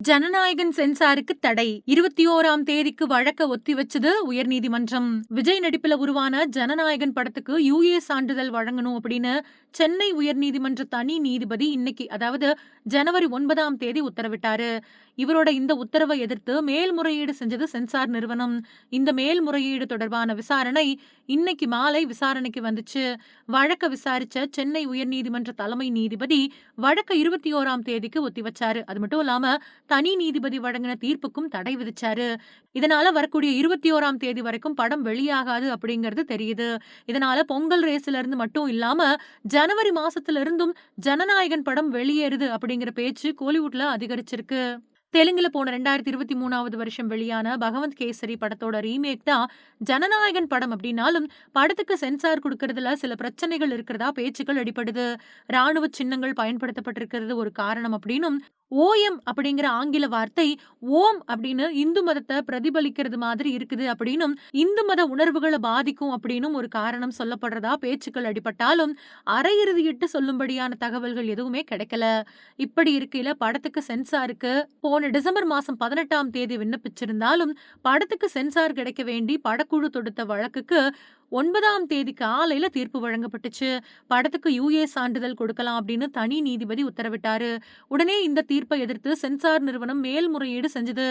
ஜனநாயகன் சென்சாருக்கு தடை 21ஆம் தேதிக்கு வழக்க ஒத்திவச்சது உயர்நீதிமன்றம். விஜய் நடிப்புல உருவான ஜனநாயகன் படத்துக்கு யுஏ சான்றிதழ் வழங்கணும் அப்படின்னு சென்னை உயர்நீதிமன்ற தனி நீதிபதி இன்னைக்கு, அதாவது ஜனவரி 9ஆம் தேதி உத்தரவிட்டாரு. இவரோட இந்த உத்தரவை எதிர்த்து மேல்முறையீடு செஞ்சது சென்சார் நிறுவனம். இந்த மேல்முறையீடு தொடர்பான விசாரணை இன்னைக்கு மாலை விசாரணைக்கு வந்துச்சு. வழக்க விசாரிச்ச சென்னை உயர்நீதிமன்ற தலைமை நீதிபதி வழக்க 21ஆம் தேதிக்கு ஒத்திவச்சாரு. அது மட்டும் இல்லாம தனி நீதிபதி வழங்கின தீர்ப்புக்கும் தடை விதிச்சாரு. இதனால வரக்கூடிய 21ஆம் தேதி வரைக்கும் படம் வெளியாகாது அப்படிங்கிறது தெரியுது. இதனால பொங்கல் ரேஸ்ல இருந்து மட்டும் இல்லாம ஜனவரி மாசத்துல இருந்தும் ஜனநாயகன் படம் வெளியேறுது அப்படிங்கிற பேச்சு கோலிவுட்ல அதிகரிச்சிருக்கு. தெலுங்குல போன 2023ஆவது வருஷம் வெளியான பகவந்த் கேசரி படத்தோட ரீமேக் தான் ஜனநாயகன் படம் அப்படின்னாலும், படத்துக்கு சென்சார் கொடுக்கறதுல சில பிரச்சனைகள் இருக்கிறதா பேச்சுக்கள் அடிபடுது. ராணுவ சின்னங்கள் பயன்படுத்தப்பட்டிருக்கிறது ஒரு காரணம் அப்படின்னும், ஓஎம் அப்படிங்கிற ஆங்கில வார்த்தை ஓம் அப்படின்னு இந்து மதத்தை பிரதிபலிக்கிறது மாதிரி இருக்குது அப்படின்னும், இந்து மத உணர்வுகளை பாதிக்கும் அப்படின்னும் ஒரு காரணம் சொல்லப்படுறதா பேச்சுக்கள் அடிபட்டாலும், அரையிறுதியிட்டு சொல்லும்படியான தகவல்கள் எதுவுமே கிடைக்கல. இப்படி இருக்கையில படத்துக்கு சென்சாருக்கு போன டிசம்பர் மாசம் 18ஆம் தேதி விண்ணப்பிச்சிருந்தாலும், படத்துக்கு சென்சார் கிடைக்க வேண்டி படக்குழு தொடுத்த வழக்குக்கு 9ஆம் தேதி காலையில தீர்ப்பு வழங்கப்பட்டுச்சு. படத்துக்கு யுஏ சான்றிதழ் கொடுக்கலாம் அப்படின்னு தனி நீதிபதி உத்தரவிட்டாரு. உடனே இந்த தீர்ப்பை எதிர்த்து சென்சார் நிறுவனம் மேல்முறையீடு செஞ்சது.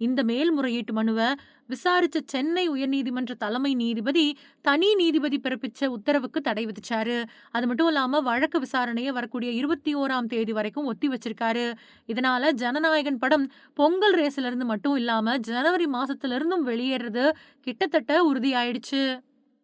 இந்த மேல்முறையீட்டு மனுவை விசாரிச்ச சென்னை உயர்நீதிமன்ற தலைமை நீதிபதி தனி நீதிபதி பிறப்பிச்ச உத்தரவுக்கு தடை விதிச்சாரு. அது மட்டும் இல்லாம வழக்கு விசாரணையை வரக்கூடிய 21ஆம் தேதி வரைக்கும் ஒத்தி வச்சிருக்காரு. இதனால ஜனநாயகன் படம் பொங்கல் ரேஸ்ல இருந்து மட்டும் இல்லாம ஜனவரி மாசத்துல இருந்தும் வெளியேறது கிட்டத்தட்ட உறுதியாயிடுச்சு.